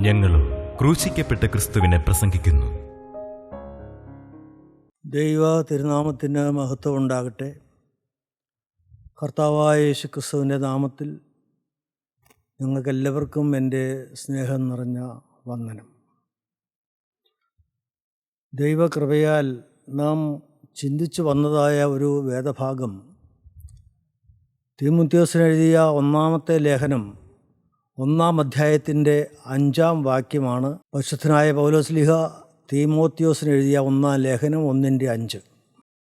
ഞങ്ങളും ക്രൂശിക്കപ്പെട്ട ക്രിസ്തുവിനെ പ്രസംഗിക്കുന്നു. ദൈവ തിരുനാമത്തിന് മഹത്വം ഉണ്ടാകട്ടെ. കർത്താവായ യേശു ക്രിസ്തുവിൻ്റെ നാമത്തിൽ നിങ്ങൾക്കെല്ലാവർക്കും എൻ്റെ സ്നേഹം നിറഞ്ഞ വന്ദനം. ദൈവകൃപയാൽ നാം ചിന്തിച്ചു വന്നതായ ഒരു വേദഭാഗം തീമോഥെയോസിന് എഴുതിയ ഒന്നാമത്തെ ലേഖനം 1-ാം അധ്യായത്തിൻ്റെ 5-ാം വാക്യമാണ്. പരിശുദ്ധനായ പൗലോസ്ലീഹ തീമോഥെയോസിന് എഴുതിയ 1-ാം ലേഖനം 1:5.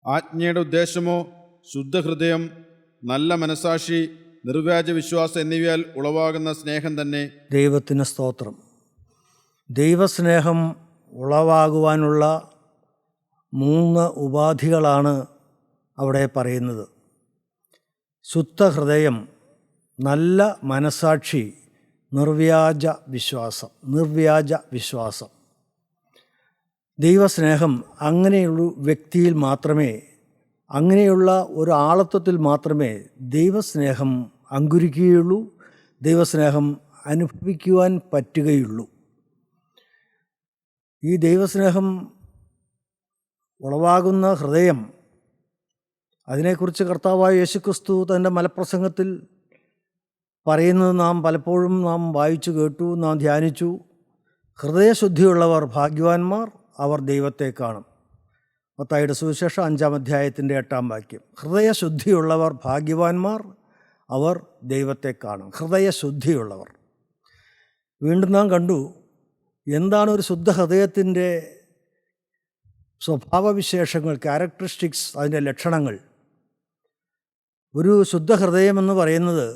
ആജ്ഞയുടെ ഉദ്ദേശമോ ശുദ്ധഹൃദയം, നല്ല മനസാക്ഷി, നിർവ്യാജ വിശ്വാസം എന്നിവയാൽ ഉളവാകുന്ന സ്നേഹം തന്നെ. ദൈവത്തിന് സ്തോത്രം. ദൈവസ്നേഹം ഉളവാകുവാനുള്ള 3 ഉപാധികളാണ് അവിടെ പറയുന്നത്. ശുദ്ധഹൃദയം, നല്ല മനസാക്ഷി, നിർവ്യാജ വിശ്വാസം. ദൈവസ്നേഹം അങ്ങനെയുള്ള വ്യക്തിയിൽ മാത്രമേ, അങ്ങനെയുള്ള ഒരു ആളത്വത്തിൽ മാത്രമേ ദൈവസ്നേഹം അങ്കുരിക്കുകയുള്ളൂ, ദൈവസ്നേഹം അനുഭവിക്കുവാൻ പറ്റുകയുള്ളൂ. ഈ ദൈവസ്നേഹം ഉളവാകുന്ന ഹൃദയം, അതിനെക്കുറിച്ച് കർത്താവായ യേശുക്രിസ്തു തൻ്റെ മലപ്രസംഗത്തിൽ പറയുന്നത് പലപ്പോഴും നാം വായിച്ചു കേട്ടു, നാം ധ്യാനിച്ചു. ഹൃദയശുദ്ധിയുള്ളവർ ഭാഗ്യവാന്മാർ, അവർ ദൈവത്തെ കാണും. മത്തായിയുടെ സുവിശേഷം 5-ാം അധ്യായത്തിൻ്റെ 8-ാം വാക്യം. ഹൃദയശുദ്ധിയുള്ളവർ ഭാഗ്യവാന്മാർ, അവർ ദൈവത്തെ കാണും. ഹൃദയശുദ്ധിയുള്ളവർ. വീണ്ടും നാം കണ്ടു എന്താണ് ഒരു ശുദ്ധ ഹൃദയത്തിൻ്റെ സ്വഭാവവിശേഷങ്ങൾ, ക്യാരക്ടറിസ്റ്റിക്സ്, അതിൻ്റെ ലക്ഷണങ്ങൾ. ഒരു ശുദ്ധ ഹൃദയമെന്ന് പറയുന്നത്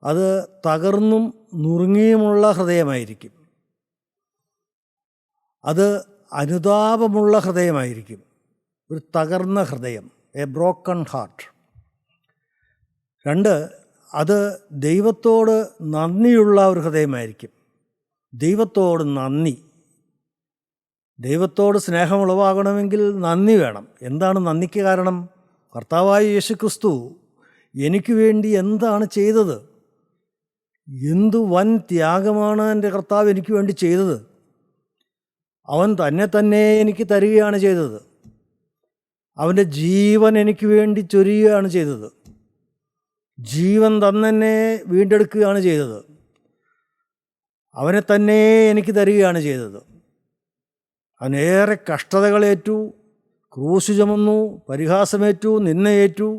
അത് തകർന്നും നുറുങ്ങിയുമുള്ള ഹൃദയമായിരിക്കും. അത് അനുതാപമുള്ള ഹൃദയമായിരിക്കും. ഒരു തകർന്ന ഹൃദയം, എ ബ്രോക്കൺ ഹാർട്ട്. 2, അത് ദൈവത്തോട് നന്ദിയുള്ള ഒരു ഹൃദയമായിരിക്കും. ദൈവത്തോട് നന്ദി. ദൈവത്തോട് സ്നേഹം ഉളവാകണമെങ്കിൽ നന്ദി വേണം. എന്താണ് നന്ദിക്ക് കാരണം? കർത്താവായ യേശുക്രിസ്തു എനിക്ക് വേണ്ടി എന്താണ് ചെയ്തത്? എന്തു വൻ ത്യാഗമാണ് എൻ്റെ കർത്താവ് എനിക്ക് വേണ്ടി ചെയ്തത്. അവൻ തന്നെ എനിക്ക് തരികയാണ് ചെയ്തത്. അവൻ്റെ ജീവൻ എനിക്ക് വേണ്ടി ചൊരിയുകയാണ് ചെയ്തത്. ജീവൻ തന്നെ വീണ്ടെടുക്കുകയാണ് ചെയ്തത്. അവനെ തന്നെ എനിക്ക് തരികയാണ് ചെയ്തത്. അവനേറെ കഷ്ടതകളേറ്റു, ക്രൂശ് ചുമന്നു, പരിഹാസമേറ്റു, നിന്നയേറ്റു.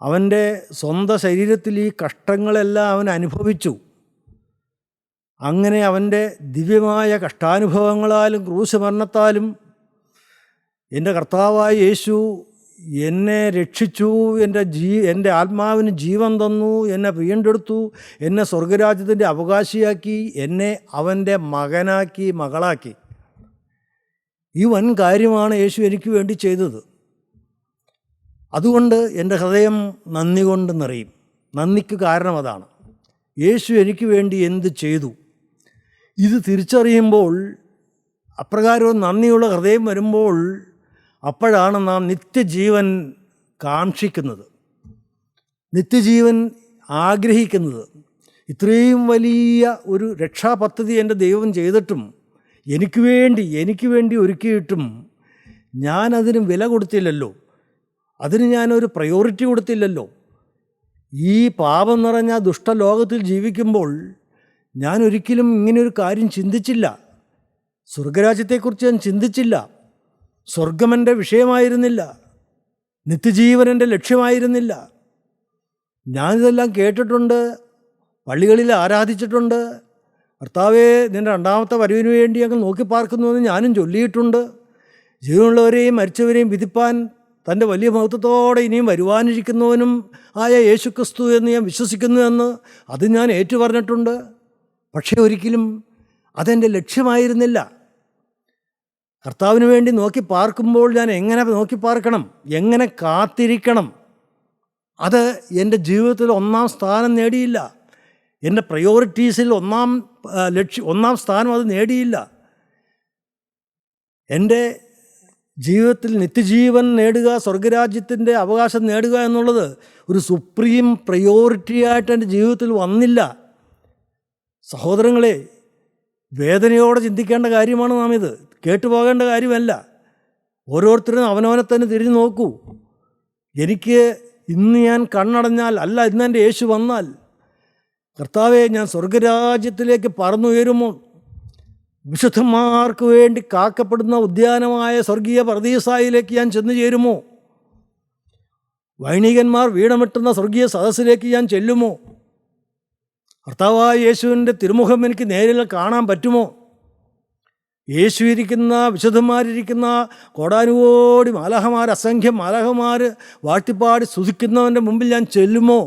അവൻ്റെ സ്വന്തം ശരീരത്തിൽ ഈ കഷ്ടങ്ങളെല്ലാം അവൻ അനുഭവിച്ചു. അങ്ങനെ അവൻ്റെ ദിവ്യമായ കഷ്ടാനുഭവങ്ങളാലും ക്രൂശ് മരണത്താലും എൻ്റെ കർത്താവായ യേശു എന്നെ രക്ഷിച്ചു, എൻ്റെ ആത്മാവിന് ജീവൻ തന്നു, എന്നെ വീണ്ടെടുത്തു, എന്നെ സ്വർഗരാജ്യത്തിൻ്റെ അവകാശിയാക്കി, എന്നെ അവൻ്റെ മകനാക്കി, മകളാക്കി. ഈ വൻ കാര്യമാണ് യേശു എനിക്ക് വേണ്ടി ചെയ്തത്. അതുകൊണ്ട് എൻ്റെ ഹൃദയം നന്ദി കൊണ്ട് നിറയും. നന്ദിക്ക് കാരണം അതാണ്. യേശു എനിക്ക് വേണ്ടി എന്ത് ചെയ്തു, ഇത് തിരിച്ചറിയുമ്പോൾ, അപ്രകാരം നന്ദിയുള്ള ഹൃദയം വരുമ്പോൾ, അപ്പോഴാണ് നാം നിത്യജീവൻ കാക്ഷിക്കുന്നത്, നിത്യജീവൻ ആഗ്രഹിക്കുന്നത്. ഇത്രയും വലിയ ഒരു രക്ഷാപദ്ധതി എൻ്റെ ദൈവം ചെയ്തിട്ടും, എനിക്ക് വേണ്ടി ഒരുക്കിയിട്ടും ഞാനതിന് വില കൊടുത്തില്ലല്ലോ, അതിന് ഞാനൊരു പ്രയോറിറ്റി കൊടുത്തില്ലല്ലോ. ഈ പാപം നിറഞ്ഞ ദുഷ്ടലോകത്തിൽ ജീവിക്കുമ്പോൾ ഞാൻ ഒരിക്കലും ഇങ്ങനെയൊരു കാര്യം ചിന്തിച്ചില്ല. സ്വർഗരാജ്യത്തെക്കുറിച്ച് ഞാൻ ചിന്തിച്ചില്ല. സ്വർഗമെൻ്റെ വിഷയമായിരുന്നില്ല. നിത്യജീവൻ എൻ്റെ ലക്ഷ്യമായിരുന്നില്ല. ഞാനിതെല്ലാം കേട്ടിട്ടുണ്ട്, പള്ളികളിൽ ആരാധിച്ചിട്ടുണ്ട്. കർത്താവേ, നിൻ്റെ 2-ാമത്തെ വരവിന് വേണ്ടി ഞങ്ങൾ നോക്കിപ്പാർക്കുന്നുവെന്ന് ഞാനും ചൊല്ലിയിട്ടുണ്ട്. ജീവനുള്ളവരെയും മരിച്ചവരെയും വിധിപ്പാൻ തൻ്റെ വലിയ മഹത്വത്തോടെ ഇനിയും വരുവാനിരിക്കുന്നവനും ആയ യേശുക്രിസ്തു എന്ന് ഞാൻ വിശ്വസിക്കുന്നു എന്ന് അത് ഞാൻ ഏറ്റുപറഞ്ഞിട്ടുണ്ട്. പക്ഷേ ഒരിക്കലും അതെൻ്റെ ലക്ഷ്യമായിരുന്നില്ല. കർത്താവിന് വേണ്ടി നോക്കി പാർക്കുമ്പോൾ ഞാൻ എങ്ങനെ നോക്കി പാർക്കണം, എങ്ങനെ കാത്തിരിക്കണം, അത് എൻ്റെ ജീവിതത്തിൽ 1-ാം സ്ഥാനം നേടിയില്ല. എൻ്റെ പ്രയോറിറ്റീസിൽ 1-ാം സ്ഥാനം അത് നേടിയില്ല. എൻ്റെ ജീവിതത്തിൽ നിത്യജീവൻ നേടുക, സ്വർഗരാജ്യത്തിൻ്റെ അവകാശം നേടുക എന്നുള്ളത് ഒരു സുപ്രീം പ്രയോറിറ്റിയായിട്ട് എൻ്റെ ജീവിതത്തിൽ വന്നില്ല. സഹോദരങ്ങളെ, വേദനയോടെ ചിന്തിക്കേണ്ട കാര്യമാണ് നാം ഇത്. കേട്ടുപോകേണ്ട കാര്യമല്ല. ഓരോരുത്തരും അവനവനെ തന്നെ തിരിഞ്ഞു നോക്കൂ. എനിക്ക് ഇന്ന് ഞാൻ കണ്ണടഞ്ഞാൽ, അല്ല ഇന്ന് എൻ്റെ യേശു വന്നാൽ, കർത്താവെ ഞാൻ സ്വർഗരാജ്യത്തിലേക്ക് പറന്നുയരുമോ? വിശുദ്ധന്മാർക്ക് വേണ്ടി കാക്കപ്പെടുന്ന ഉദ്യാനമായ സ്വർഗീയ പർദീസായിലേക്ക് ഞാൻ ചെന്നു ചേരുമോ? വൈണികന്മാർ വീണമിട്ടുന്ന സ്വർഗീയ സദസ്സിലേക്ക് ഞാൻ ചെല്ലുമോ? കർത്താവായ യേശുവിൻ്റെ തിരുമുഖം എനിക്ക് നേരിൽ കാണാൻ പറ്റുമോ? യേശു ഇരിക്കുന്ന, വിശുദ്ധന്മാരിരിക്കുന്ന കോടാനുകോടി മാലാഖമാർ, അസംഖ്യം മാലാഖമാർ വാഴ്ത്തിപ്പാടി സ്തുതിക്കുന്നവൻ്റെ മുമ്പിൽ ഞാൻ ചെല്ലുമോ?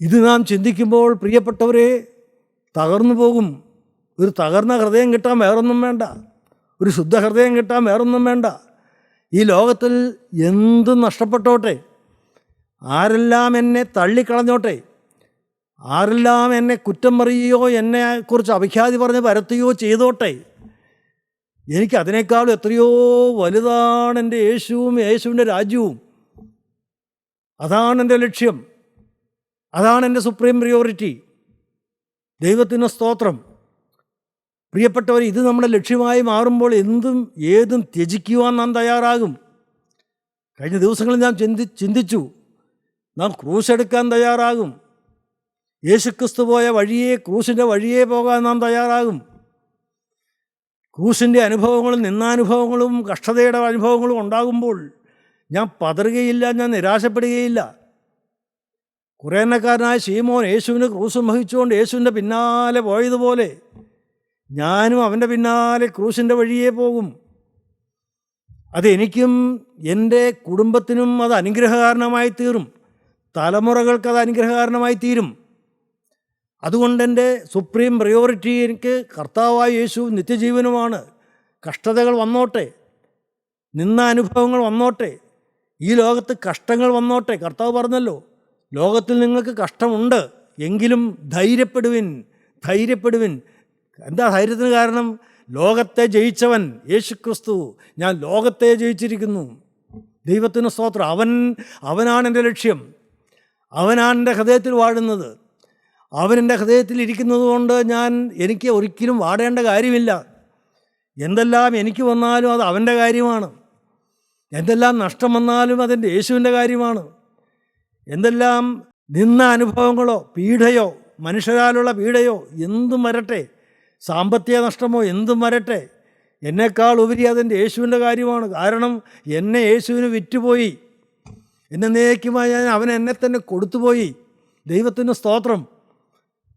ഇത് നാം ചിന്തിക്കുമ്പോൾ പ്രിയപ്പെട്ടവരെ തകർന്നു പോകും. ഒരു തകർന്ന ഹൃദയം കിട്ടാൻ വേറൊന്നും വേണ്ട, ഒരു ശുദ്ധ ഹൃദയം കിട്ടാൻ വേറൊന്നും വേണ്ട. ഈ ലോകത്തിൽ എന്തും നഷ്ടപ്പെട്ടോട്ടെ, ആരെല്ലാം എന്നെ തള്ളിക്കളഞ്ഞോട്ടെ, ആരെല്ലാം എന്നെ കുറ്റം പറയുകയോ എന്നെക്കുറിച്ച് അപഖ്യാതി പറഞ്ഞ് പരത്തുകയോ ചെയ്തോട്ടെ, എനിക്ക് അതിനേക്കാളും എത്രയോ വലുതാണ് എൻ്റെ യേശുവും യേശുവിൻ്റെ രാജ്യവും. അതാണ് എൻ്റെ ലക്ഷ്യം, അതാണ് എൻ്റെ സുപ്രീം പ്രിയോറിറ്റി. ദൈവത്തിന് സ്തോത്രം. പ്രിയപ്പെട്ടവർ, ഇത് നമ്മുടെ ലക്ഷ്യമായി മാറുമ്പോൾ എന്തും ഏതും ത്യജിക്കുവാൻ നാം തയ്യാറാകും. കഴിഞ്ഞ ദിവസങ്ങളിൽ നാം ചിന്തിച്ചു, നാം ക്രൂശ് എടുക്കാൻ തയ്യാറാകും. യേശുക്രിസ്തു പോയ വഴിയെ, ക്രൂശിൻ്റെ വഴിയെ പോകാൻ നാം തയ്യാറാകും. ക്രൂശിൻ്റെ അനുഭവങ്ങളും നിന്നാനുഭവങ്ങളും കഷ്ടതയുടെ അനുഭവങ്ങളും ഉണ്ടാകുമ്പോൾ ഞാൻ പതറുകയില്ല, ഞാൻ നിരാശപ്പെടുകയില്ല. കുറേനക്കാരനായ ശീമോൻ യേശുവിന് ക്രൂശും വഹിച്ചുകൊണ്ട് യേശുവിൻ്റെ പിന്നാലെ പോയതുപോലെ ഞാനും അവൻ്റെ പിന്നാലെ ക്രൂശിൻ്റെ വഴിയേ പോകും. അതെനിക്കും എൻ്റെ കുടുംബത്തിനും അത് അനുഗ്രഹകാരണമായി തീരും, തലമുറകൾക്കത് അനുഗ്രഹകാരണമായി തീരും. അതുകൊണ്ട് എൻ്റെ സുപ്രീം പ്രയോറിറ്റി എനിക്ക് കർത്താവായ യേശു നിത്യജീവനുമാണ്. കഷ്ടതകൾ വന്നോട്ടെ, നിന്ന അനുഭവങ്ങൾ വന്നോട്ടെ, ഈ ലോകത്ത് കഷ്ടങ്ങൾ വന്നോട്ടെ. കർത്താവ് പറഞ്ഞല്ലോ, ലോകത്തിൽ നിങ്ങൾക്ക് കഷ്ടമുണ്ട്, എങ്കിലും ധൈര്യപ്പെടുവിൻ, ധൈര്യപ്പെടുവിൻ. എന്താ ധൈര്യത്തിന് കാരണം? ലോകത്തെ ജയിച്ചവൻ യേശുക്രിസ്തു, ഞാൻ ലോകത്തെ ജയിച്ചിരിക്കുന്നു. ദൈവത്തിന് സ്തോത്രം. അവനാണ് എൻ്റെ ലക്ഷ്യം, അവനാണ് എൻ്റെ ഹൃദയത്തിൽ വാഴുന്നത്. അവനെൻ്റെ ഹൃദയത്തിൽ ഇരിക്കുന്നത് കൊണ്ട് എനിക്ക് ഒരിക്കലും വാടേണ്ട കാര്യമില്ല. എന്തെല്ലാം എനിക്ക് വന്നാലും അത് അവൻ്റെ കാര്യമാണ്. എന്തെല്ലാം നഷ്ടം വന്നാലും അതെൻ്റെ യേശുവിൻ്റെ കാര്യമാണ്. എന്തെല്ലാം നിന്ന അനുഭവങ്ങളോ പീഡയോ, മനുഷ്യരാലുള്ള പീഡയോ എന്തും വരട്ടെ, സാമ്പത്തിക നഷ്ടമോ എന്തും വരട്ടെ, എന്നേക്കാൾ ഉപരി അതെൻ്റെ യേശുവിൻ്റെ കാര്യമാണ്. കാരണം എന്നെ യേശുവിന് വിറ്റുപോയി, എന്നേക്കുമായി അവൻ എന്നെ തന്നെ കൊടുത്തുപോയി. ദൈവത്തിന് സ്തോത്രം.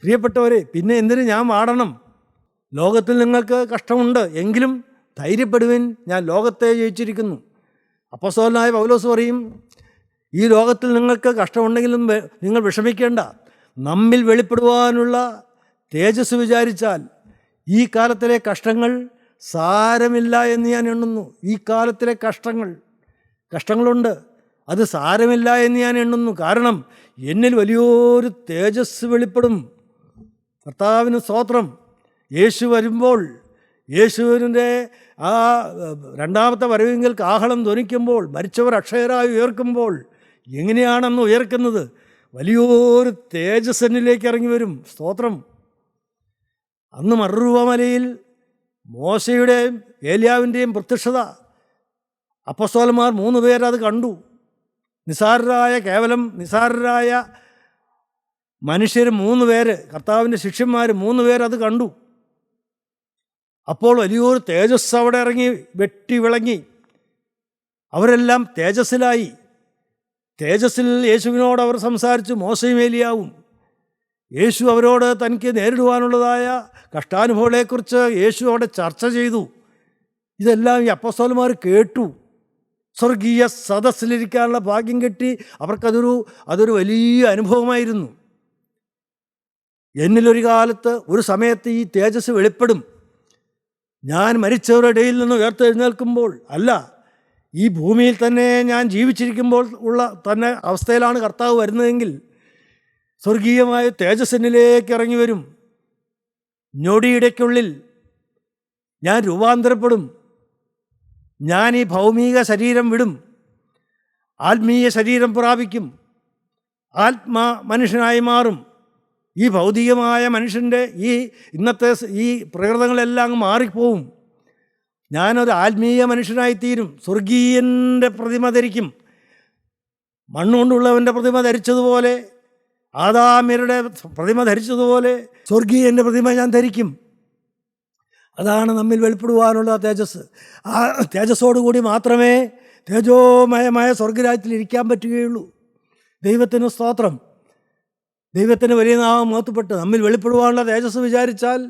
പ്രിയപ്പെട്ടവരെ, പിന്നെ എന്തിനു ഞാൻ വാടണം? ലോകത്തിൽ നിങ്ങൾക്ക് കഷ്ടമുണ്ട്, എങ്കിലും ധൈര്യപ്പെടുവിൻ, ഞാൻ ലോകത്തെ ജയിച്ചിരിക്കുന്നു. അപ്പോസ്തലനായ പൗലോസ് പറയും, ഈ ലോകത്തിൽ നിങ്ങൾക്ക് കഷ്ടമുണ്ടെങ്കിലും നിങ്ങൾ വിഷമിക്കേണ്ട, നമ്മിൽ വെളിപ്പെടുവാനുള്ള തേജസ് വിചാരിച്ചാൽ ഈ കാലത്തിലെ കഷ്ടങ്ങൾ സാരമില്ല എന്ന് ഞാൻ എണ്ണുന്നു. ഈ കാലത്തിലെ കഷ്ടങ്ങളുണ്ട്, അത് സാരമില്ല എന്ന് ഞാൻ എണ്ണുന്നു. കാരണം എന്നിൽ വലിയൊരു തേജസ് വെളിപ്പെടും. കർത്താവിന് സ്തോത്രം. യേശു വരുമ്പോൾ, യേശുവിൻ്റെ ആ രണ്ടാമത്തെ വരവെങ്കിൽ കാഹളം ധ്വനിക്കുമ്പോൾ, മരിച്ചവർ അക്ഷയരായി ഉയർക്കുമ്പോൾ, എങ്ങനെയാണെന്ന് ഉയർക്കുന്നത്? വലിയൊരു തേജസ്സിലേക്ക് ഇറങ്ങി വരും. സ്തോത്രം. അന്ന് മറുരൂപമലയിൽ മോശയുടെയും ഏലിയാവിൻ്റെയും പ്രത്യക്ഷത, അപ്പോസ്തലന്മാർ 3 പേരത് കണ്ടു. കേവലം നിസാരരായ മനുഷ്യർ 3 പേര്, കർത്താവിൻ്റെ ശിഷ്യന്മാർ 3 പേരത് കണ്ടു. അപ്പോൾ വലിയൊരു തേജസ് അവിടെ ഇറങ്ങി വെട്ടി വിളങ്ങി. അവരെല്ലാം തേജസ്സിലായി. തേജസ്സിൽ യേശുവിനോട് അവർ സംസാരിച്ചു, മോശയും ഏലിയാവും. യേശു അവരോട് തനിക്ക് നേരിടുവാനുള്ളതായ കഷ്ടാനുഭവങ്ങളെക്കുറിച്ച് യേശു അവിടെ ചർച്ച ചെയ്തു. ഇതെല്ലാം ഈ അപ്പോസ്തലന്മാർ കേട്ടു. സ്വർഗീയ സദസ്സിലിരിക്കാനുള്ള ഭാഗ്യം കിട്ടി. അതൊരു വലിയ അനുഭവമായിരുന്നു. എന്നിലൊരു കാലത്ത്, ഒരു സമയത്ത് ഈ തേജസ് വെളിപ്പെടും. ഞാൻ മരിച്ചവരുടെ ഇടയിൽ നിന്ന് ഉയർത്തെഴുന്നേൽക്കുമ്പോൾ അല്ല, ഈ ഭൂമിയിൽ തന്നെ ഞാൻ ജീവിച്ചിരിക്കുമ്പോൾ ഉള്ള തന്നെ അവസ്ഥയിലാണ് കർത്താവ് വരുന്നതെങ്കിൽ സ്വർഗീയമായ തേജസ്സിനിലേക്ക് ഇറങ്ങി വരും. ഞൊടിയിടയ്ക്കുള്ളിൽ ഞാൻ രൂപാന്തരപ്പെടും. ഞാൻ ഈ ഭൗമിക ശരീരം വിടും, ആത്മീയ ശരീരം പ്രാപിക്കും, മനുഷ്യനായി മാറും. ഈ ഭൗതികമായ മനുഷ്യൻ്റെ ഈ ഇന്നത്തെ ഈ പ്രകൃതങ്ങളെല്ലാം അങ്ങ് മാറിപ്പോവും. ഞാനൊരു ആത്മീയ മനുഷ്യനായിത്തീരും. സ്വർഗീയൻ്റെ പ്രതിമ ധരിക്കും. മണ്ണുകൊണ്ടുള്ളവൻ്റെ പ്രതിമ ധരിച്ചതുപോലെ, ആദാമ്യരുടെ പ്രതിമ ധരിച്ചതുപോലെ സ്വർഗീയൻ്റെ പ്രതിമ ഞാൻ ധരിക്കും. അതാണ് നമ്മിൽ വെളിപ്പെടുവാനുള്ള തേജസ്. ആ തേജസ്സോടുകൂടി മാത്രമേ തേജോമയമായ സ്വർഗരാജ്യത്തിൽ ഇരിക്കാൻ പറ്റുകയുള്ളൂ. ദൈവത്തിന് സ്തോത്രം. ദൈവത്തിന് വലിയ നാമം മഹത്വപ്പെട്ട് നമ്മിൽ വെളിപ്പെടുവാനുള്ള തേജസ് വിചാരിച്ചാൽ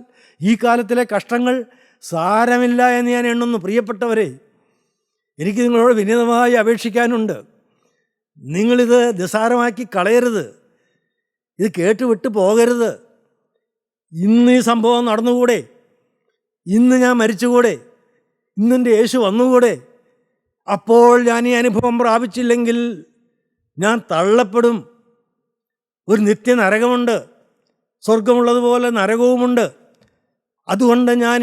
ഈ കാലത്തിലെ കഷ്ടങ്ങൾ സാരമില്ല എന്ന് ഞാൻ എണ്ണുന്നു. പ്രിയപ്പെട്ടവരെ, എനിക്ക് നിങ്ങളോട് വിനീതമായി അപേക്ഷിക്കാനുണ്ട്. നിങ്ങളിത് നിസ്സാരമാക്കി കളയരുത്. ഇത് കേട്ടുവിട്ട് പോകരുത്. ഇന്ന് ഈ സംഭവം നടന്നുകൂടെ? ഇന്ന് ഞാൻ മരിച്ചുകൂടെ? ഇന്നെൻ്റെ യേശു വന്നുകൂടെ? അപ്പോൾ ഞാൻ ഈ അനുഭവം പ്രാപിച്ചില്ലെങ്കിൽ ഞാൻ തള്ളപ്പെടും. ഒരു നിത്യ നരകമുണ്ട്. സ്വർഗമുള്ളതുപോലെ നരകവുമുണ്ട്. അതുകൊണ്ട് ഞാൻ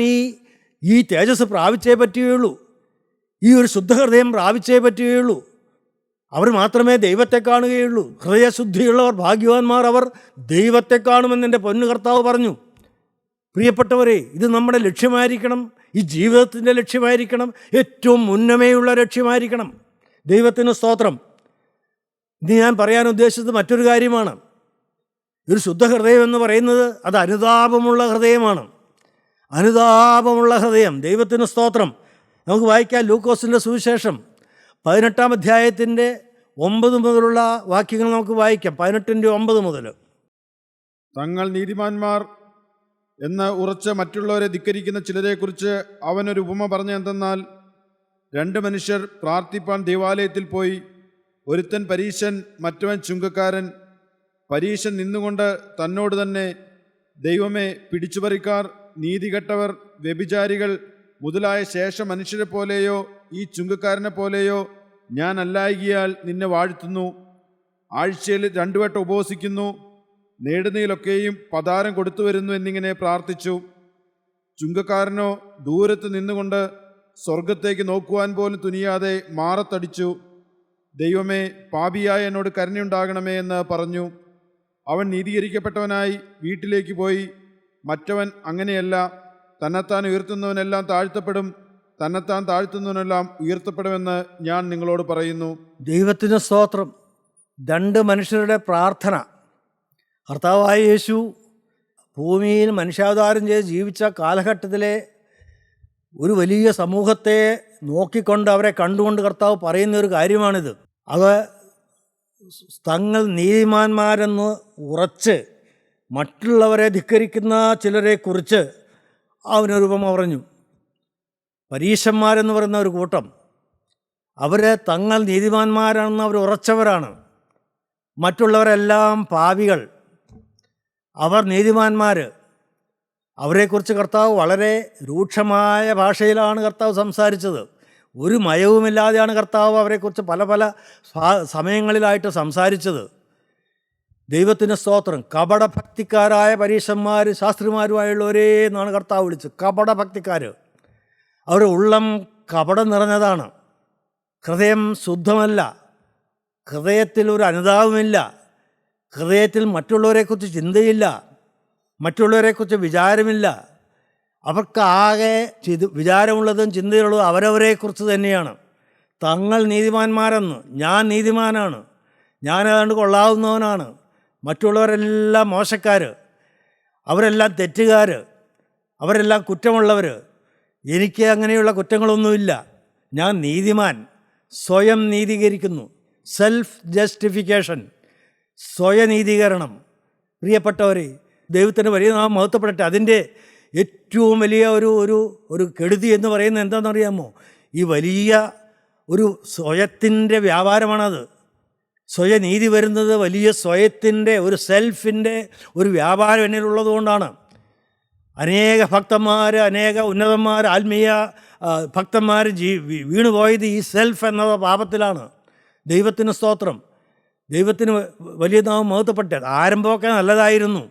ഈ തേജസ് പ്രാപിച്ചേ പറ്റുകയുള്ളൂ. ഈ ഒരു ശുദ്ധഹൃദയം പ്രാപിച്ചേ പറ്റുകയുള്ളൂ. അവർ മാത്രമേ ദൈവത്തെ കാണുകയുള്ളൂ. ഹൃദയശുദ്ധിയുള്ളവർ ഭാഗ്യവാന്മാർ, അവർ ദൈവത്തെ കാണുമെന്ന് എൻ്റെ പൊന്നു കർത്താവ് പറഞ്ഞു. പ്രിയപ്പെട്ടവരെ, ഇത് നമ്മുടെ ലക്ഷ്യമായിരിക്കണം. ഈ ജീവിതത്തിൻ്റെ ലക്ഷ്യമായിരിക്കണം. ഏറ്റവും മുന്നമേയുള്ള ലക്ഷ്യമായിരിക്കണം. ദൈവത്തിന് സ്തോത്രം. ഇനി ഞാൻ പറയാൻ ഉദ്ദേശിച്ചത് മറ്റൊരു കാര്യമാണ്. ഒരു ശുദ്ധ ഹൃദയം എന്ന് പറയുന്നത് അത് അനുതാപമുള്ള ഹൃദയമാണ്. അനുതാപമുള്ള ഹൃദയം. ദൈവത്തിന് സ്തോത്രം. നമുക്ക് വായിക്കാം ലൂക്കോസിൻ്റെ സുവിശേഷം 18-ാം അധ്യായത്തിൻ്റെ 9 മുതലുള്ള വാക്യങ്ങൾ നമുക്ക് വായിക്കാം. 18-9 മുതൽ. തങ്ങൾ നീതിമാന്മാർ എന്ന് ഉറച്ച് മറ്റുള്ളവരെ ധിക്കരിക്കുന്ന ചിലരെക്കുറിച്ച് അവനൊരു ഉപമ പറഞ്ഞെന്തെന്നാൽ, 2 മനുഷ്യർ പ്രാർത്ഥിപ്പാൻ ദേവാലയത്തിൽ പോയി. ഒരുത്തൻ പരീശൻ, മറ്റവൻ ചുങ്കക്കാരൻ. പരീശൻ നിന്നുകൊണ്ട് തന്നോട് തന്നെ, ദൈവമേ, പിടിച്ചുപറിക്കാർ, നീതികെട്ടവർ, വ്യഭിചാരികൾ മുതലായ ശേഷ മനുഷ്യരെ പോലെയോ ഈ ചുങ്കക്കാരനെ പോലെയോ ഞാൻ അല്ലായികയാൽ നിന്നെ വാഴ്ത്തുന്നു. ആഴ്ചയിൽ 2 വട്ടം ഉപവസിക്കുന്നു. നേടുന്നതിലൊക്കെയും പതാരം കൊടുത്തു വരുന്നു എന്നിങ്ങനെ പ്രാർത്ഥിച്ചു. ചുങ്കക്കാരനോ ദൂരത്ത് നിന്നുകൊണ്ട് സ്വർഗത്തേക്ക് നോക്കുവാൻ പോലും തുനിയാതെ മാറത്തടിച്ചു. ദൈവമേ, പാപിയായ എന്നോട് കരുണയുണ്ടാകണമേ എന്ന് പറഞ്ഞു. അവൻ നീതീകരിക്കപ്പെട്ടവനായി വീട്ടിലേക്ക് പോയി. മറ്റവൻ അങ്ങനെയല്ല. തന്നെത്താൻ ഉയർത്തുന്നവനെല്ലാം താഴ്ത്തപ്പെടും, തന്നെത്താൻ താഴ്ത്തുന്നവനെല്ലാം ഉയർത്തപ്പെടുമെന്ന് ഞാൻ നിങ്ങളോട് പറയുന്നു. ദൈവത്തിന് സ്തോത്രം. 2 മനുഷ്യരുടെ പ്രാർത്ഥന. കർത്താവായ യേശു ഭൂമിയിൽ മനുഷ്യാവതാരം ചെയ്ത് ജീവിച്ച കാലഘട്ടത്തിലെ ഒരു വലിയ സമൂഹത്തെ നോക്കിക്കൊണ്ട് അവരെ കണ്ടുകൊണ്ട് കർത്താവ് പറയുന്ന ഒരു കാര്യമാണിത്. അത് തങ്ങൾ നീതിമാന്മാരെന്ന് ഉറച്ച് മറ്റുള്ളവരെ ധിക്കരിക്കുന്ന ചിലരെക്കുറിച്ച് അവനൊരു ഉപമ പറഞ്ഞു. പരീശന്മാരെന്ന് പറയുന്ന ഒരു കൂട്ടം, അവർ തങ്ങൾ നീതിമാന്മാരാണെന്ന് അവർ ഉറച്ചവരാണ്. മറ്റുള്ളവരെല്ലാം പാപികൾ, അവർ നീതിമാന്മാർ. അവരെക്കുറിച്ച് കർത്താവ് വളരെ രൂക്ഷമായ ഭാഷയിലാണ് കർത്താവ് സംസാരിച്ചത്. ഒരു മയവുമില്ലാതെയാണ് കർത്താവ് അവരെക്കുറിച്ച് പല പല സമയങ്ങളിലായിട്ട് സംസാരിച്ചത്. ദൈവത്തിന് സ്തോത്രം. കപടഭക്തിക്കാരായ പരീശന്മാർ, ശാസ്ത്രിമാരുമായുള്ളവരേ എന്നാണ് കർത്താവ് വിളിച്ചത്. കപടഭക്തിക്കാർ. അവരുടെ ഉള്ളം കപടം നിറഞ്ഞതാണ്. ഹൃദയം ശുദ്ധമല്ല. ഹൃദയത്തിൽ ഒരു അനുതാപമില്ല. ഹൃദയത്തിൽ മറ്റുള്ളവരെക്കുറിച്ച് ചിന്തയില്ല. മറ്റുള്ളവരെക്കുറിച്ച് വിചാരമില്ല. അവർക്കാകെ വിചാരമുള്ളതും ചിന്തയുള്ളതും അവരവരെക്കുറിച്ച് തന്നെയാണ്. തങ്ങൾ നീതിമാന്മാരെന്ന്, ഞാൻ നീതിമാനാണ്, ഞാനതുകൊണ്ട് കൊള്ളാവുന്നവനാണ്, മറ്റുള്ളവരെല്ലാം മോശക്കാർ, അവരെല്ലാം തെറ്റുകാർ, അവരെല്ലാം കുറ്റമുള്ളവർ, എനിക്ക് അങ്ങനെയുള്ള കുറ്റങ്ങളൊന്നുമില്ല, ഞാൻ നീതിമാൻ. സ്വയം നീതീകരിക്കുന്നു. Self justification, സ്വയനീതീകരണം. പ്രിയപ്പെട്ടവരെ, ദൈവത്തിന് വലിയ നാം മഹത്വപ്പെടട്ടെ. അതിൻ്റെ ഏറ്റവും വലിയ ഒരു കെടുതി എന്ന് പറയുന്നത് എന്താണെന്നറിയാമോ? ഈ വലിയ ഒരു സ്വയത്തിൻ്റെ വ്യാപാരമാണത്. സ്വയനീതി വരുന്നത് വലിയ സ്വയത്തിൻ്റെ ഒരു സെൽഫിൻ്റെ ഒരു വ്യാപാരം എന്നിലുള്ളത് കൊണ്ടാണ്. അനേക ഭക്തന്മാർ, അനേക ഉന്നതന്മാർ, ആത്മീയ ഭക്തന്മാർ വീണുപോയത് ഈ സെൽഫ് എന്ന പാപത്തിലാണ്. ദൈവത്തിന് സ്തോത്രം. ദൈവത്തിന് വലിയ നാം മഹത്വപ്പെട്ടെ. ആരംഭമൊക്കെ നല്ലതായിരുന്നു.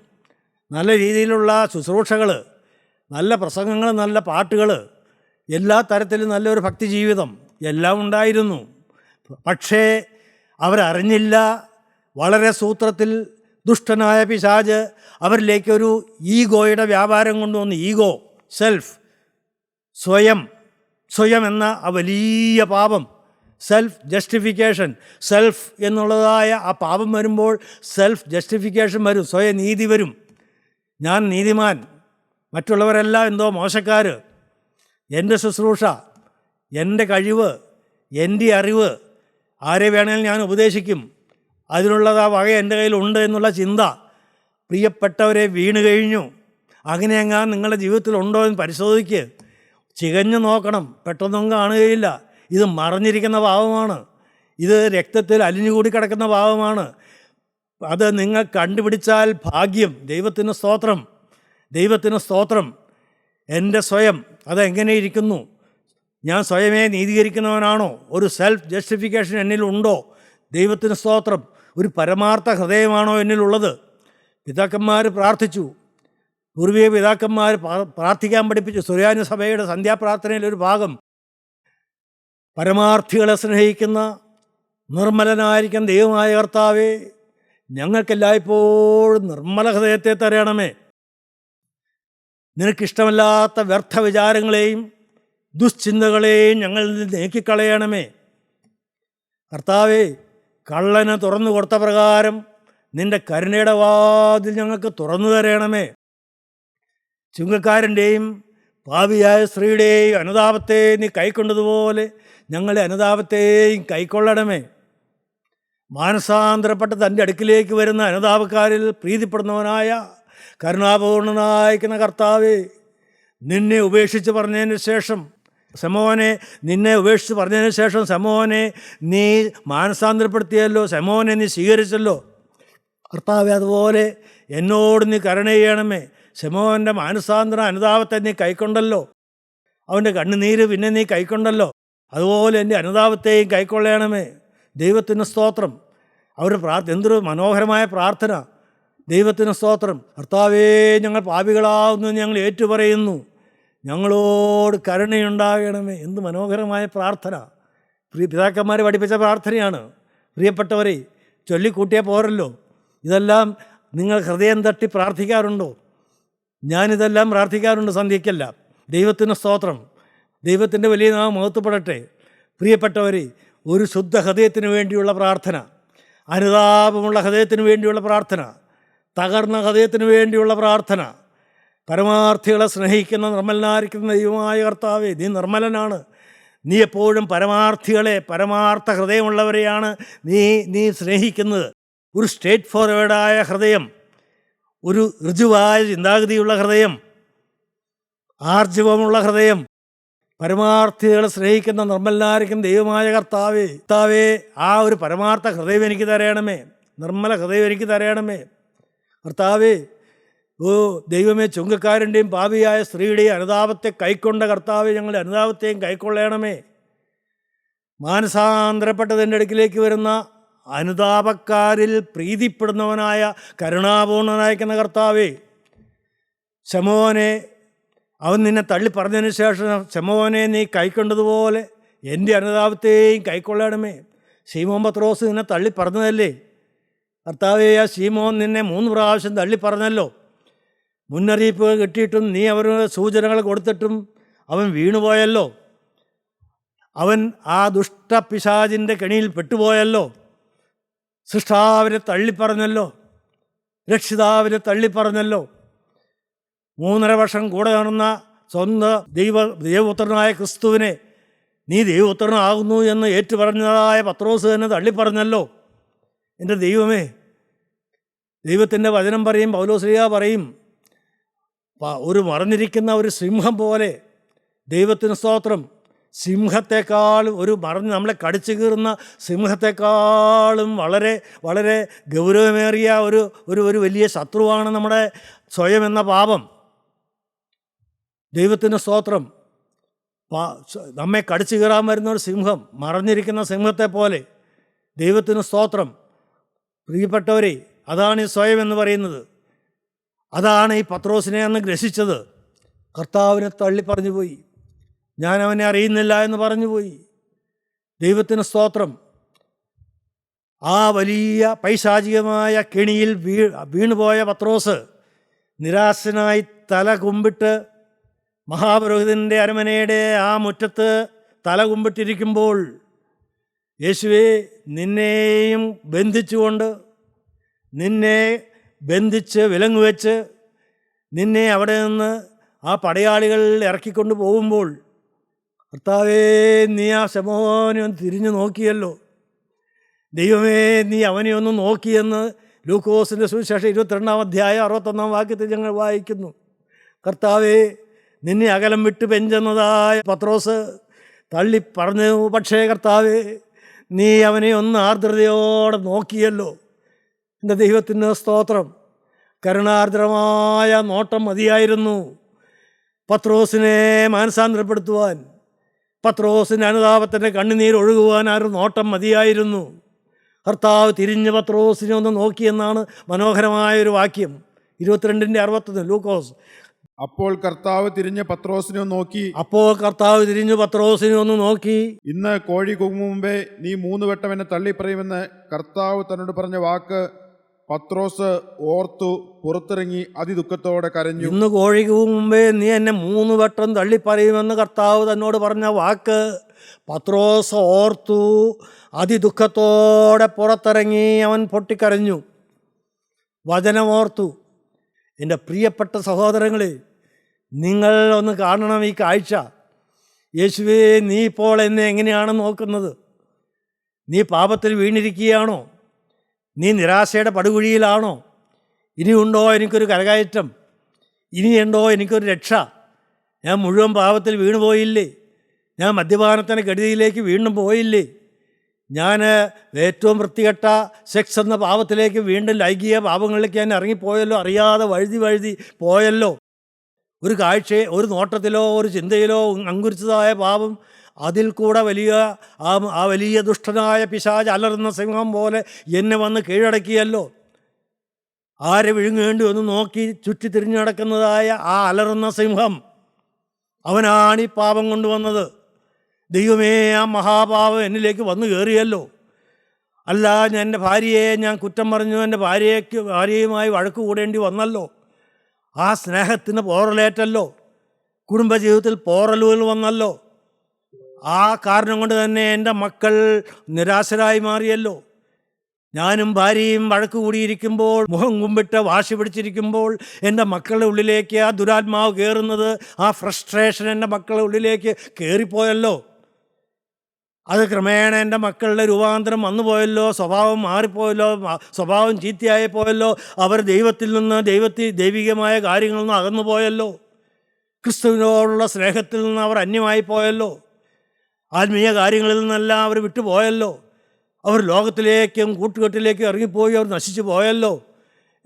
നല്ല രീതിയിലുള്ള ശുശ്രൂഷകൾ, നല്ല പ്രസംഗങ്ങൾ, നല്ല പാട്ടുകൾ, എല്ലാ തരത്തിലും നല്ലൊരു ഭക്തി ജീവിതം എല്ലാം ഉണ്ടായിരുന്നു. പക്ഷേ അവരറിഞ്ഞില്ല, വളരെ സൂത്രത്തിൽ ദുഷ്ടനായ പിശാച് അവരിലേക്കൊരു ഈഗോയുടെ വ്യാപാരം കൊണ്ടുവന്നു. ഈഗോ, സെൽഫ്, സ്വയം എന്ന ആ വലിയ പാപം, സെൽഫ് ജസ്റ്റിഫിക്കേഷൻ. സെൽഫ് എന്നുള്ളതായ ആ പാപം വരുമ്പോൾ സെൽഫ് ജസ്റ്റിഫിക്കേഷൻ വരും, സ്വയം നീതി വരും. ഞാൻ നീതിമാൻ, മറ്റുള്ളവരെല്ലാം എന്തോ മോശക്കാർ, എൻ്റെ ശുശ്രൂഷ, എൻ്റെ കഴിവ്, എൻ്റെ അറിവ്, ആരെ വേണമെങ്കിലും ഞാൻ ഉപദേശിക്കും, അതിനുള്ളത് ആ വക എൻ്റെ കയ്യിലുണ്ട് എന്നുള്ള ചിന്ത. പ്രിയപ്പെട്ടവരെ, വീണ് കഴിഞ്ഞു. അങ്ങനെയെങ്ങാൻ നിങ്ങളുടെ ജീവിതത്തിലുണ്ടോ എന്ന് പരിശോധിക്ക്, ചികഞ്ഞു നോക്കണം. പെട്ടെന്നൊന്നും കാണുകയില്ല. ഇത് മറഞ്ഞിരിക്കുന്ന പാവമാണ്, ഇത് രക്തത്തിൽ അലിഞ്ഞുകൂടി കിടക്കുന്ന പാവമാണ്. അത് നിങ്ങൾ കണ്ടുപിടിച്ചാൽ ഭാഗ്യം. ദൈവത്തിന് സ്തോത്രം, ദൈവത്തിന് സ്തോത്രം. എൻ്റെ സ്വയം അതെങ്ങനെ ഇരിക്കുന്നു? ഞാൻ സ്വയമേ നീതീകരിക്കുന്നവനാണോ? ഒരു സെൽഫ് ജസ്റ്റിഫിക്കേഷൻ എന്നിലുണ്ടോ? ദൈവത്തിന് സ്തോത്രം. ഒരു പരമാർത്ഥ ഹൃദയമാണോ എന്നിലുള്ളത്? പിതാക്കന്മാർ പ്രാർത്ഥിച്ചു, പൂർവീയ പിതാക്കന്മാർ പ്രാർത്ഥിക്കാൻ പഠിപ്പിച്ചു. സുറിയാനി സഭയുടെ സന്ധ്യാപ്രാർത്ഥനയിലൊരു ഭാഗം, പരമാർത്ഥികളെ സ്നേഹിക്കുന്ന നിർമ്മലനായിരിക്കുന്ന ദൈവമായ കർത്താവേ, ഞങ്ങൾക്കെല്ലായ്പ്പോഴും നിർമ്മല ഹൃദയത്തെ തരണമേ. നിനക്കിഷ്ടമല്ലാത്ത വ്യർത്ഥ വിചാരങ്ങളെയും ദുശ്ചിന്തകളെയും ഞങ്ങളിൽ നിന്ന് നീക്കിക്കളയണമേ. കർത്താവേ, കള്ളന് തുറന്നു കൊടുത്ത പ്രകാരം നിൻ്റെ കരുണയുടെ വാതിൽ ഞങ്ങൾക്ക് തുറന്നു തരണമേ. ചുങ്കക്കാരൻ്റെയും പാപിയായ സ്ത്രീയുടെയും അനുതാപത്തെ നീ കൈക്കൊണ്ടതുപോലെ ഞങ്ങളുടെ അനുതാപത്തെയും കൈക്കൊള്ളണമേ. മാനസാന്തരപ്പെട്ട് തൻ്റെ അടുക്കിലേക്ക് വരുന്ന അനുതാപക്കാരിൽ പ്രീതിപ്പെടുന്നവനായ കരുണാപൂർണനായിരിക്കുന്ന കർത്താവേ, നിന്നെ ഉപേക്ഷിച്ച് പറഞ്ഞതിന് ശേഷം ശമോനെ നീ മാനസാന്തരപ്പെടുത്തിയല്ലോ, ശമോനെ നീ സ്വീകരിച്ചല്ലോ. കർത്താവേ, അതുപോലെ എന്നോട് നീ കരുണ ചെയ്യണമേ. ശമോൻ്റെ മാനസാന്തര അനുതാപത്തെ നീ കൈക്കൊണ്ടല്ലോ, അവൻ്റെ കണ്ണുനീര് പിന്നെ നീ കൈക്കൊണ്ടല്ലോ, അതുപോലെ എൻ്റെ അനുതാപത്തെയും കൈക്കൊള്ളണമേ. ദൈവത്തിന് സ്തോത്രം. അവർ എന്തൊരു മനോഹരമായ പ്രാർത്ഥന. ദൈവത്തിന് സ്തോത്രം. കർത്താവേ, ഞങ്ങൾ പാപികളാവുന്നു ഞങ്ങൾ ഏറ്റുപറയുന്നു, ഞങ്ങളോട് കരുണയുണ്ടാകണമേ. എന്ത് മനോഹരമായ പ്രാർത്ഥന! പിതാക്കന്മാർ പഠിപ്പിച്ച പ്രാർത്ഥനയാണ്. പ്രിയപ്പെട്ടവരെ, ചൊല്ലിക്കൂട്ടിയാൽ പോരല്ലോ. ഇതെല്ലാം നിങ്ങൾ ഹൃദയം തട്ടി പ്രാർത്ഥിക്കാറുണ്ടോ? ഞാനിതെല്ലാം പ്രാർത്ഥിക്കാറുണ്ട് സന്ധ്യയ്ക്കെല്ലാം. ദൈവത്തിന് സ്തോത്രം. ദൈവത്തിൻ്റെ വലിയ നാമം മഹത്വപ്പെടട്ടെ. പ്രിയപ്പെട്ടവരെ, ഒരു ശുദ്ധ ഹൃദയത്തിന് വേണ്ടിയുള്ള പ്രാർത്ഥന, അനുതാപമുള്ള ഹൃദയത്തിന് വേണ്ടിയുള്ള പ്രാർത്ഥന, തകർന്ന ഹൃദയത്തിന് വേണ്ടിയുള്ള പ്രാർത്ഥന, പരമാർത്ഥികളെ സ്നേഹിക്കുന്ന നിർമ്മലനായിരിക്കുന്ന ദൈവമായ കർത്താവേ, നീ നിർമ്മലനാണ്. നീ എപ്പോഴും പരമാർത്ഥികളെ, പരമാർത്ഥ ഹൃദയമുള്ളവരെയാണ് നീ സ്നേഹിക്കുന്നത്. ഒരു സ്ട്രേറ്റ് ഫോർവേഡായ ഹൃദയം, ഒരു ഋജുവായ ചിന്താഗതിയുള്ള ഹൃദയം, ആർജവമുള്ള ഹൃദയം, പരമാർത്ഥികളെ സ്നേഹിക്കുന്ന നിർമ്മലനായിരിക്കുന്ന ദൈവമായ കർത്താവേ, ആ ഒരു പരമാർത്ഥ ഹൃദയം എനിക്ക് തരയണമേ. നിർമ്മല ഹൃദയം എനിക്ക് തരയണമേ. കർത്താവേ, ദൈവമേ, ചുങ്കക്കാരൻ്റെയും പാപിയായ സ്ത്രീയുടെയും അനുതാപത്തെ കൈക്കൊണ്ട കർത്താവേ, ഞങ്ങളുടെ അനുതാപത്തെയും കൈക്കൊള്ളണമേ. മാനസാന്തരപ്പെട്ടതിൻ്റെ അടുക്കിലേക്ക് വരുന്ന അനുതാപക്കാരിൽ പ്രീതിപ്പെടുന്നവനായ കരുണാപൂർണനായിരിക്കുന്ന കർത്താവേ, ശമോനെ അവൻ നിന്നെ തള്ളി പറഞ്ഞതിന് ശേഷം ശമോനെ നീ കൈക്കൊണ്ടതുപോലെ എൻ്റെ അനുതാപത്തെയും കൈക്കൊള്ളണമേ. ശീമോൻ പത്രോസ് നിന്നെ തള്ളി പറഞ്ഞതല്ലേ കർത്താവേ? ആ ശീമോൻ നിന്നെ 3 പ്രാവശ്യം തള്ളി പറഞ്ഞല്ലോ. മുന്നറിയിപ്പുകൾ കിട്ടിയിട്ടും നീ അവരുടെ സൂചനകൾ കൊടുത്തിട്ടും അവൻ വീണുപോയല്ലോ. അവൻ ആ ദുഷ്ടപിശാചിൻ്റെ കെണിയിൽ പെട്ടുപോയല്ലോ. സൃഷ്ടാവിനെ തള്ളിപ്പറഞ്ഞല്ലോ, രക്ഷിതാവിനെ തള്ളിപ്പറഞ്ഞല്ലോ. 3.5 വർഷം കൂടെ നടന്ന സ്വന്തം ദൈവപുത്രനായ ക്രിസ്തുവിനെ നീ ദൈവപുത്രനാകുന്നു എന്ന് ഏറ്റുപറഞ്ഞതായ പത്രോസ് തന്നെ തള്ളിപ്പറഞ്ഞല്ലോ. എൻ്റെ ദൈവമേ, ദൈവത്തിൻ്റെ വചനം പറയും, പൗലോസ്ലീഹ പറയും, ഒരു മറഞ്ഞിരിക്കുന്ന ഒരു സിംഹം പോലെ, ദൈവത്തിന് സ്തോത്രം, സിംഹത്തെക്കാളും നമ്മളെ കടിച്ചു കീറുന്ന സിംഹത്തെക്കാളും വളരെ വളരെ ഗൗരവമേറിയ ഒരു വലിയ ശത്രുവാണ് നമ്മുടെ സ്വയം എന്ന പാപം. ദൈവത്തിന് സ്തോത്രം. നമ്മെ കടിച്ചു കീറാൻ വരുന്ന ഒരു സിംഹം, മറഞ്ഞിരിക്കുന്ന സിംഹത്തെ പോലെ. ദൈവത്തിന് സ്തോത്രം. പ്രിയപ്പെട്ടവരെ, അതാണ് ഈ സ്വയം എന്ന് പറയുന്നത്. അതാണ് ഈ പത്രോസിനെ അന്ന് ഗ്രസിച്ചത്. കർത്താവിനെ തള്ളി പറഞ്ഞു പോയി, ഞാൻ അവനെ അറിയുന്നില്ല എന്ന് പറഞ്ഞുപോയി. ദൈവത്തിന് സ്തോത്രം. ആ വലിയ പൈശാചികമായ കെണിയിൽ വീണുപോയ പത്രോസ് നിരാശനായി തല കുമ്പിട്ട് മഹാപുരോഹിതൻ്റെ അരമനയുടെ ആ മുറ്റത്ത് തല കുമ്പിട്ടിരിക്കുമ്പോൾ, യേശുവേ, നിന്നെയും ബന്ധിച്ചുകൊണ്ട്, നിന്നെ ബന്ധിച്ച് വിലങ്ങുവെച്ച് നിന്നെ അവിടെ നിന്ന് ആ പടയാളികൾ ഇറക്കിക്കൊണ്ട് പോകുമ്പോൾ, കർത്താവേ, നീ ആ ശമോനെ ഒന്ന് തിരിഞ്ഞു നോക്കിയല്ലോ. ദൈവമേ, നീ അവനെ ഒന്ന് നോക്കിയെന്ന് ലൂക്കോസിൻ്റെ സുവിശേഷം 22-ാം അധ്യായം 61-ാം വാക്യത്തിൽ ഞങ്ങൾ വായിക്കുന്നു. കർത്താവേ, നിന്നെ അകലം വിട്ട് പെഞ്ചെന്നതായ പത്രോസ് തള്ളി പറഞ്ഞു. പക്ഷേ കർത്താവേ, നീ അവനെ ഒന്ന് ആർദ്രതയോടെ നോക്കിയല്ലോ. എൻ്റെ ദൈവത്തിന് സ്തോത്രം. കരുണാർദ്രമായ നോട്ടം മതിയായിരുന്നു പത്രോസിനെ മാനസാന്തരപ്പെടുത്തുവാൻ. പത്രോസിൻ്റെ അനുതാപത്തിൻ്റെ കണ്ണുനീരൊഴുകുവാൻ ആ ഒരു നോട്ടം മതിയായിരുന്നു. കർത്താവ് തിരിഞ്ഞ് പത്രോസിനെ ഒന്ന് നോക്കിയെന്നാണ് മനോഹരമായൊരു വാക്യം. 22-61 ലൂക്കോസ്. അപ്പോൾ കർത്താവ് തിരിഞ്ഞ് പത്രോസിനെ നോക്കി. അപ്പോൾ കർത്താവ് തിരിഞ്ഞു പത്രോസിനെ ഒന്ന് നോക്കി. ഇന്ന് കോഴി കൂകും മുമ്പേ നീ 3 വട്ടം എന്നെ തള്ളിപ്പറയുമെന്ന് കർത്താവ് തന്നോട് പറഞ്ഞ വാക്ക് പത്രോസ് ഓർത്തു പുറത്തിറങ്ങി അതിദുഃഖത്തോടെ കരഞ്ഞു. ഇന്ന് കോഴി കൂകും മുമ്പേ നീ എന്നെ 3 വട്ടം തള്ളിപ്പറയുമെന്ന് കർത്താവ് തന്നോട് പറഞ്ഞ വാക്ക് പത്രോസ് ഓർത്തു അതിദുഃഖത്തോടെ പുറത്തിറങ്ങി അവൻ പൊട്ടിക്കരഞ്ഞു. വചനമോർത്തു. എൻ്റെ പ്രിയപ്പെട്ട സഹോദരങ്ങളെ, നിങ്ങൾ ഒന്ന് കാണണം ഈ കാഴ്ച. യേശുവേ, നീ ഇപ്പോൾ എന്നെ എങ്ങനെയാണ് നോക്കുന്നത്? നീ പാപത്തിൽ വീണിരിക്കുകയാണോ? നീ നിരാശയുടെ പടുകുഴിയിലാണോ? ഇനിയുണ്ടോ എനിക്കൊരു കരകയറ്റം? ഇനിയുണ്ടോ എനിക്കൊരു രക്ഷ? ഞാൻ മുഴുവൻ പാപത്തിൽ വീണുപോയില്ലേ? ഞാൻ മദ്യപാനത്തിൻ്റെ കെടുതിയിലേക്ക് വീണ്ടും പോയില്ലേ? ഞാൻ ഏറ്റവും വൃത്തികെട്ട സെക്സ് എന്ന പാപത്തിലേക്ക് വീണ്ടും ലൈംഗിക പാപങ്ങളിലേക്ക് ഞാൻ ഇറങ്ങിപ്പോയല്ലോ. അറിയാതെ വഴുതി പോയല്ലോ. ഒരു കാഴ്ചയെ, ഒരു നോട്ടത്തിലോ ഒരു ചിന്തയിലോ അങ്കുരിച്ചതായ പാപം, അതിൽ കൂടെ ആ വലിയ ദുഷ്ടനായ പിശാച് അലറുന്ന സിംഹം പോലെ എന്നെ വന്ന് കീഴടക്കിയല്ലോ. ആരെ വിഴുങ്ങേണ്ടി ഒന്ന് നോക്കി ചുറ്റി തിരിഞ്ഞു നടക്കുന്നതായ ആ അലറുന്ന സിംഹം, അവനാണ് ഈ പാപം കൊണ്ടുവന്നത്. ദൈവമേ, ആ മഹാപാപം എന്നിലേക്ക് വന്നു കയറിയല്ലോ. അല്ല, എൻ്റെ ഭാര്യയെ ഞാൻ കുറ്റം പറഞ്ഞു, എൻ്റെ ഭാര്യയുമായി വഴക്ക് കൂടേണ്ടി വന്നല്ലോ. ആ സ്നേഹത്തിന് പോറലേറ്റല്ലോ. കുടുംബജീവിതത്തിൽ പോറലുകൾ വന്നല്ലോ. ആ കാരണം കൊണ്ട് തന്നെ എൻ്റെ മക്കൾ നിരാശരായി മാറിയല്ലോ. ഞാനും ഭാര്യയും വഴക്ക് കൂടിയിരിക്കുമ്പോൾ, മുഖം കുമ്പിട്ട് വാശി പിടിച്ചിരിക്കുമ്പോൾ എൻ്റെ മക്കളുടെ ഉള്ളിലേക്ക് ആ ദുരാത്മാവ് കയറുന്നത്, ആ ഫ്രസ്ട്രേഷൻ എൻ്റെ മക്കളുടെ ഉള്ളിലേക്ക് കയറിപ്പോയല്ലോ. അത് ക്രമേണ എൻ്റെ മക്കളുടെ രൂപാന്തരം വന്നുപോയല്ലോ. സ്വഭാവം മാറിപ്പോയല്ലോ. സ്വഭാവം ചീത്തയായി പോയല്ലോ. അവർ ദൈവത്തിൽ നിന്ന് ദൈവികമായ കാര്യങ്ങളിൽ നിന്ന് അകന്നു പോയല്ലോ. ക്രിസ്തുവിനോടുള്ള സ്നേഹത്തിൽ നിന്ന് അവർ അന്യമായി പോയല്ലോ. ആത്മീയ കാര്യങ്ങളിൽ നിന്നെല്ലാം അവർ വിട്ടുപോയല്ലോ. അവർ ലോകത്തിലേക്കും കൂട്ടുകെട്ടിലേക്കും ഇറങ്ങിപ്പോയി അവർ നശിച്ചു പോയല്ലോ.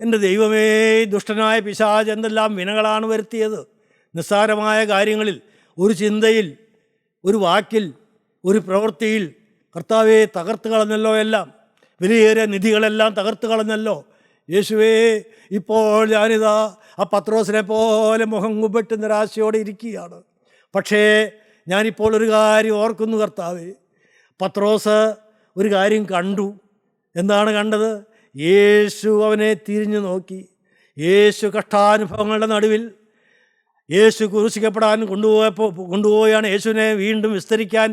എൻ്റെ ദൈവമേ, ദുഷ്ടനായ പിശാച് എന്തെല്ലാം വിനകളാണ് വരുത്തിയത്. നിസ്സാരമായ കാര്യങ്ങളിൽ, ഒരു ചിന്തയിൽ, ഒരു വാക്കിൽ, ഒരു പ്രവൃത്തിയിൽ കർത്താവെ തകർത്ത് കളഞ്ഞല്ലോ. എല്ലാം വിലയേറിയ നിധികളെല്ലാം തകർത്ത് കളഞ്ഞല്ലോ. യേശുവേ, ഇപ്പോൾ ഞാനിതാ ആ പത്രോസിനെ പോലെ മുഖം കുമ്പിട്ട് നിരാശയോടെ ഇരിക്കുകയാണ്. പക്ഷേ ഞാനിപ്പോൾ ഒരു കാര്യം ഓർക്കുന്നു കർത്താവേ. പത്രോസ് ഒരു കാര്യം കണ്ടു. എന്താണ് കണ്ടത്? യേശു അവനെ തിരിഞ്ഞു നോക്കി. യേശു കഷ്ടാനുഭവങ്ങളുടെ നടുവിൽ യേശു ക്രൂശിക്കപ്പെടാൻ കൊണ്ടുപോവുകയാണ്. യേശുവിനെ വീണ്ടും വിസ്തരിക്കാൻ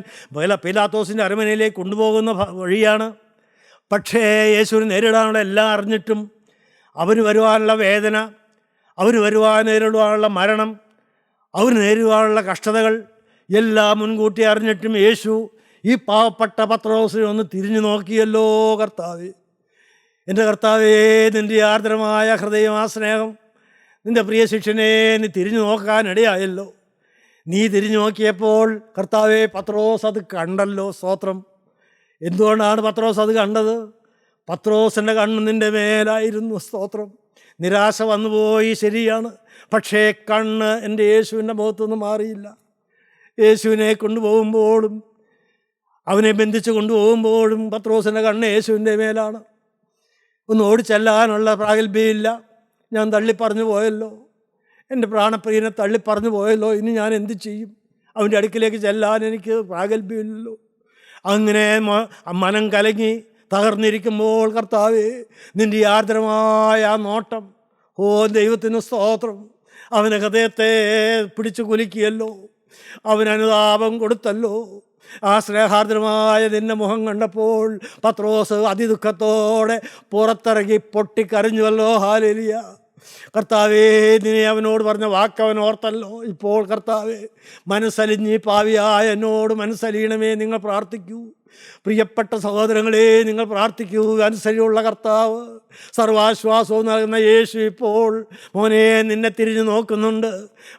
പീലാത്തോസിൻ്റെ അരമനയിലേക്ക് കൊണ്ടുപോകുന്ന വഴിയാണ്. പക്ഷേ യേശുവിനെ നേരിടാനുള്ള എല്ലാം അറിഞ്ഞിട്ടും, അവന് വരുവാനുള്ള വേദന, നേരിടുവാനുള്ള മരണം, അവന് നേരിടുവാനുള്ള കഷ്ടതകൾ എല്ലാം മുൻകൂട്ടി അറിഞ്ഞിട്ടും യേശു ഈ പാവപ്പെട്ട പത്രോസിനെ ഒന്ന് തിരിഞ്ഞു നോക്കിയല്ലോ. കർത്താവേ, എൻ്റെ കർത്താവേ, നിൻ്റെ ആർദ്രമായ ഹൃദയം, ആ സ്നേഹം, നിൻ്റെ പ്രിയ ശിഷ്യനെ നീ തിരിഞ്ഞു നോക്കാനിടയായല്ലോ. നീ തിരിഞ്ഞു നോക്കിയപ്പോൾ കർത്താവേ, പത്രോസ് അത് കണ്ടല്ലോ. സ്തോത്രം. എന്തുകൊണ്ടാണ് പത്രോസ് അത് കണ്ടത്? പത്രോസിൻ്റെ കണ്ണ് നിൻ്റെ മേലായിരുന്നു. സ്തോത്രം. നിരാശ വന്നുപോയി, ശരിയാണ്. പക്ഷേ കണ്ണ് എൻ്റെ യേശുവിൻ്റെ മുഖത്തുനിന്ന് മാറിയില്ല. യേശുവിനെ കൊണ്ടുപോകുമ്പോഴും അവനെ ബന്ധിച്ച് കൊണ്ടുപോകുമ്പോഴും പത്രോസിൻ്റെ കണ്ണ് യേശുവിൻ്റെ മേലാണ്. ഒന്ന് ഓടിച്ചെല്ലാനുള്ള പ്രാഗൽഭ്യമില്ല. ഞാൻ തള്ളിപ്പറഞ്ഞു പോയല്ലോ, എൻ്റെ പ്രാണപ്രിയനെ തള്ളിപ്പറഞ്ഞു പോയല്ലോ, ഇനി ഞാൻ എന്ത് ചെയ്യും? അവൻ്റെ അടുക്കിലേക്ക് ചെല്ലാൻ എനിക്ക് പ്രാഗൽഭ്യമില്ലല്ലോ. അങ്ങനെ മനം കലങ്ങി തകർന്നിരിക്കുമ്പോൾ കർത്താവേ, നിൻ്റെ ആർദ്രമായ ആ നോട്ടം, ഓ ദൈവത്തിന് സ്തോത്രം. അവൻ്റെ ഹൃദയത്തെ പിടിച്ചു കുലുക്കിയല്ലോ, അവനനുതാപം കൊടുത്തല്ലോ. ആ സ്നേഹാർദ്രമായ നിൻ്റെ മുഖം കണ്ടപ്പോൾ പത്രോസ് അതിദുഃഖത്തോടെ പുറത്തിറങ്ങി പൊട്ടിക്കരഞ്ഞുവല്ലോ. ഹല്ലേലൂയ. കർത്താവേ, നിന്നെ അവനോട് പറഞ്ഞ വാക്കവൻ ഓർത്തല്ലോ. ഇപ്പോൾ കർത്താവേ, മനസ്സലിഞ്ഞ് പാവിയായ എന്നോട് മനസ്സലിയണമേ നിങ്ങൾ പ്രാർത്ഥിക്കൂ. പ്രിയപ്പെട്ട സഹോദരങ്ങളെ, നിങ്ങൾ പ്രാർത്ഥിക്കൂ. അനുസരിയുള്ള കർത്താവ്, സർവാശ്വാസവും നൽകുന്ന യേശു ഇപ്പോൾ മോനെ നിന്നെ തിരിഞ്ഞു നോക്കുന്നുണ്ട്.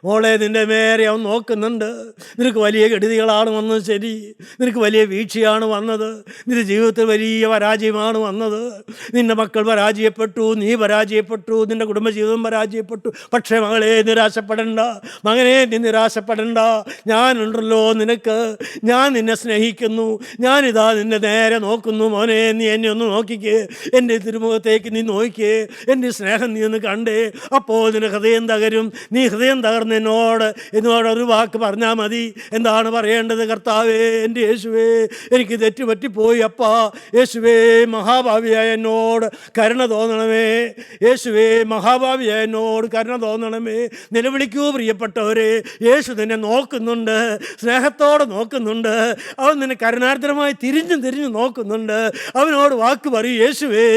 മോളെ, നിൻ്റെ മേരെ അവൻ നോക്കുന്നുണ്ട്. നിനക്ക് വലിയ കെടുതികളാണ് വന്നത്, ശരി. നിനക്ക് വലിയ വീഴ്ചയാണ് വന്നത്. നിൻ്റെ ജീവിതത്തിൽ വലിയ പരാജയമാണ് വന്നത്. നിൻ്റെ മക്കൾ പരാജയപ്പെട്ടു, നീ പരാജയപ്പെട്ടു, നിൻ്റെ കുടുംബജീവിതം പരാജയപ്പെട്ടു. പക്ഷേ മകളെ, നിരാശപ്പെടണ്ട. മകനെ, നീ നിരാശപ്പെടണ്ട. ഞാനുണ്ടല്ലോ നിനക്ക്. ഞാൻ നിന്നെ സ്നേഹിക്കുന്നു. ഞാനിതാ നിന്നെ നേരെ നോക്കുന്നു. മോനെ, നീ എന്നെ ഒന്ന് നോക്കിക്കേ. എൻ്റെ തിരുമുഖത്തേക്ക് നീ നോക്കിക്കേ. എൻ്റെ സ്നേഹം നീ ഒന്ന് കണ്ടേ. അപ്പോൾ നിന്റെ ഹൃദയം തകരും. നീ ഹൃദയം തകർന്ന് എന്നോടൊരു വാക്ക് പറഞ്ഞാൽ മതി. എന്താണ് പറയേണ്ടത്? കർത്താവേ, എൻ്റെ യേശുവേ, എനിക്ക് തെറ്റുപറ്റിപ്പോയി അപ്പാ. യേശുവേ, മഹാഭാവിയായ എന്നോട് കരുണ തോന്നണമേ. യേശുവേ, മഹാഭാവിയായ എന്നോട് കരുണ തോന്നണമേ. നിലവിളിക്കൂ പ്രിയപ്പെട്ടവരെ. യേശു നിന്നെ നോക്കുന്നുണ്ട്, സ്നേഹത്തോടെ നോക്കുന്നുണ്ട്. അവൻ നിന്നെ കരുണാർദ്രമായി തിരിഞ്ഞു നോക്കുന്നുണ്ട്. അവനോട് വാക്ക് പറയൂ, യേശുവേ,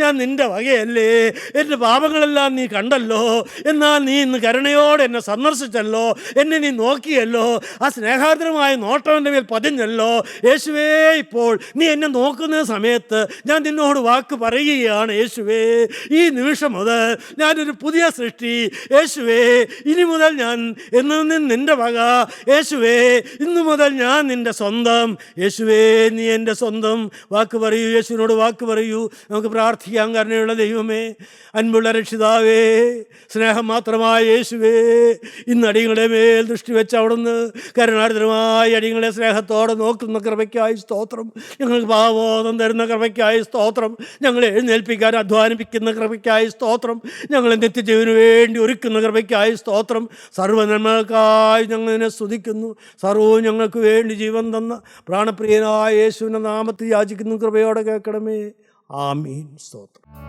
ഞാൻ നിൻ്റെ വകയല്ലേ. എൻ്റെ പാപങ്ങളെല്ലാം നീ കണ്ടല്ലോ. എന്നാൽ നീ ഇന്ന് കരുണയോടെ എന്നെ സന്ദർശിച്ചല്ലോ. എന്നെ നീ നോക്കിയല്ലോ. ആ സ്നേഹാർദ്രമായ നോട്ടം എൻ്റെ മേൽ പതിഞ്ഞല്ലോ. യേശുവേ, ഇപ്പോൾ നീ എന്നെ നോക്കുന്ന സമയത്ത് ഞാൻ നിന്നോട് വാക്ക് പറയുകയാണ്. യേശുവേ, ഈ നിമിഷം മുതൽ ഞാനൊരു പുതിയ സൃഷ്ടി. യേശുവേ, ഇനി മുതൽ ഞാൻ എന്നും നിൻ്റെ വക. യേശുവേ, ഇന്നു മുതൽ ഞാൻ നിൻ്റെ സ്വന്തം. യേശുവേ, നീ എൻ്റെ സ്വന്തം. വാക്ക് പറയൂ, യേശുവിനോട് വാക്ക് പറയൂ. നമുക്ക് പ്രാർത്ഥിക്കാം. കരുണയുള്ള ദൈവമേ, അൻപുള്ള രക്ഷിതാവേ, സ്നേഹം മാത്രമായ യേശുവേ, ഇന്ന് അടിയങ്ങളുടെ മേൽ ദൃഷ്ടി വെച്ച് അവിടുന്ന് കരുണാർദ്രമായ അടിയങ്ങളെ സ്നേഹത്തോടെ നോക്കുന്ന കൃപയ്ക്കായി സ്തോത്രം. ഞങ്ങൾക്ക് പാവബോധം തരുന്ന കൃപയ്ക്കായി സ്തോത്രം. ഞങ്ങളെ എഴുന്നേൽപ്പിക്കാൻ അധ്വാനിപ്പിക്കുന്ന കൃപയ്ക്കായി സ്തോത്രം. ഞങ്ങളെ നിത്യജീവന് വേണ്ടി ഒരുക്കുന്ന കൃപയ്ക്കായി സ്തോത്രം. സർവ്വനന്മകൾക്കായി ഞങ്ങളിതിനെ സ്തുതിക്കുന്നു. സർവ്വവും ഞങ്ങൾക്ക് വേണ്ടി ജീവൻ തന്ന പ്രാണപ്രിയനായ യേശുവിൻ്റെ നാമത്തിൽ യാചിക്കുന്നു. കൃപയോടെ കേൾക്കണമേ. ആമീൻ. സ്തോത്രം.